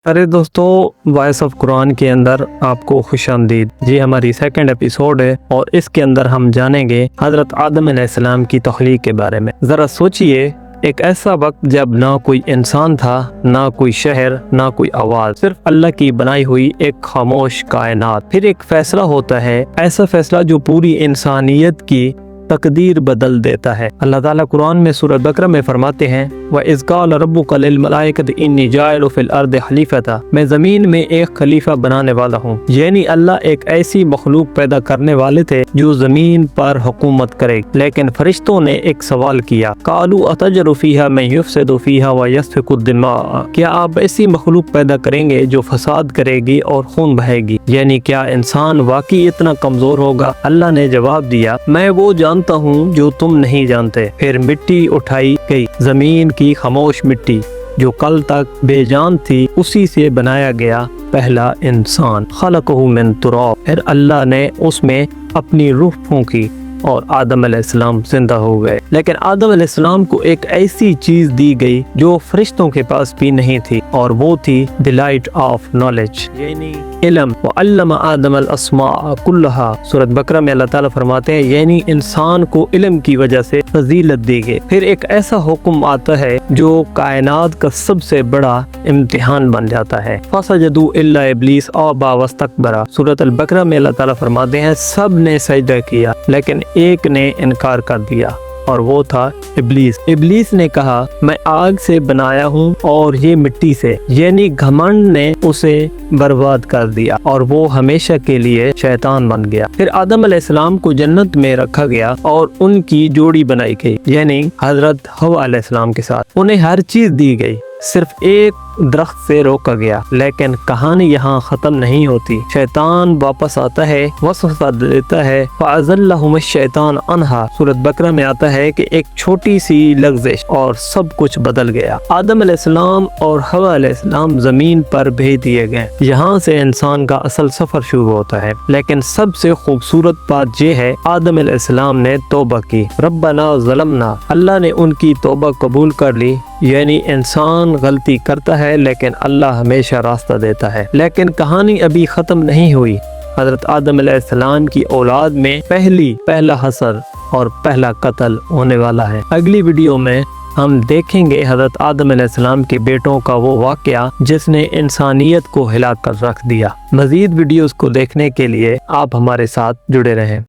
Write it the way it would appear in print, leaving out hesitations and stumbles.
अरे दोस्तों, voice of Quran के अंदर आपको खुशामदीद। जी हमारी सेकंड एपिसोड है और इसके अंदर हम जानेंगे हज़रत आदम अलैहिस्सलाम की तख्लीक के बारे में। ज़रा सोचिए, एक ऐसा वक्त जब ना कोई इंसान था, ना कोई शहर, ना कोई आवाज़, सिर्फ अल्लाह की बनाई हुई एक खामोश कायनात। फिर एक फैसला होता है, ऐसा फैसला जो पूरी इंसानियत की तकदीर बदल देता है। अल्लाह ताला कुरान में सूरह बकरा में फरमाते हैं, व इज़ क़ाल रब्बुका लिल मलाइकति इन्नी जाइलु फिल अर्दि खलीफता, मैं ज़मीन में एक खलीफा बनाने वाला हूँ। यानी अल्लाह एक ऐसी मखलूक पैदा करने वाले थे जो ज़मीन पर हुकूमत करे। लेकिन फरिश्तों ने एक सवाल किया, क़ालू अतजरु फ़ीहा मन युफ़सिदु फ़ीहा व यस्फ़िकु दिमा, क्या आप ऐसी मखलूक पैदा करेंगे जो फसाद करेगी और खून बहेगी? यानी क्या इंसान वाकई इतना कमज़ोर होगा? अल्लाह ने जवाब दिया, मैं वो जानता हूँ जो तुम नहीं जानते। फिर मिट्टी उठाई गई, जमीन की खामोश मिट्टी जो कल तक बेजान थी, उसी से बनाया गया पहला इंसान। खलक़हु मिन तुराब, फिर अल्लाह ने उसमें अपनी रूह फूंकी और आदम अलैहिस्सलाम जिंदा हो गए। लेकिन आदम अलैहिस्सलाम को एक ऐसी चीज दी गई जो फरिश्तों के पास भी नहीं थी, और वो थी द लाइट ऑफ नॉलेज, यानी इल्म। व अल्लम आदम अल अस्मा कुल्लहा, सूरत बकरा में अल्लाह ताला फरमाते हैं, यानी इंसान को इल्म की वजह से फजीलत दी गई। फिर एक ऐसा हुक्म आता है जो कायनात का सबसे बड़ा इम्तिहान बन जाता है। फसजदू इल्ला इब्लीस अबा वस्तकबरा, सूरत अल बकरा में अल्लाह ताला फरमाते हैं, सब ने सजदा किया लेकिन एक ने इनकार कर दिया, और वो था इब्लीस। इब्लीस ने कहा, मैं आग से बनाया हूँ और ये मिट्टी से, यानी घमंड ने उसे बर्बाद कर दिया और वो हमेशा के लिए शैतान बन गया। फिर आदम अलैहिस्सलाम को जन्नत में रखा गया और उनकी जोड़ी बनाई गई, यानी हजरत हवा अलैहिस्सलाम के साथ। उन्हें हर चीज दी गई, सिर्फ एक दरख्त से रोका गया। लेकिन कहानी यहाँ खत्म नहीं होती। शैतान वापस आता है, वसवसा देता है, फ़अज़ल्लहुमुश शैतान अन्हा, सूरत बकरा में आता है कि एक छोटी सी लग़्ज़िश और सब कुछ बदल गया। आदम अलैहिस्सलाम और हवा अलैहिस्सलाम जमीन पर भेज दिए गए। यहाँ से इंसान का असल सफर शुरू होता है। लेकिन सबसे खूबसूरत बात ये है, आदम अलैहिस्सलाम ने तौबा की। रब्बना ज़लमना, अल्लाह ने उनकी तौबा कबूल कर ली। यानी इंसान गलती करता है लेकिन अल्लाह हमेशा रास्ता देता है। लेकिन कहानी अभी खत्म नहीं हुई। हजरत आदम अलैहिस्सलाम की औलाद में पहला हसर और पहला कत्ल होने वाला है। अगली वीडियो में हम देखेंगे हजरत आदम अलैहिस्सलाम के बेटों का वो वाकया जिसने इंसानियत को हिला कर रख दिया। मजीद वीडियोस को देखने के लिए आप हमारे साथ जुड़े रहें।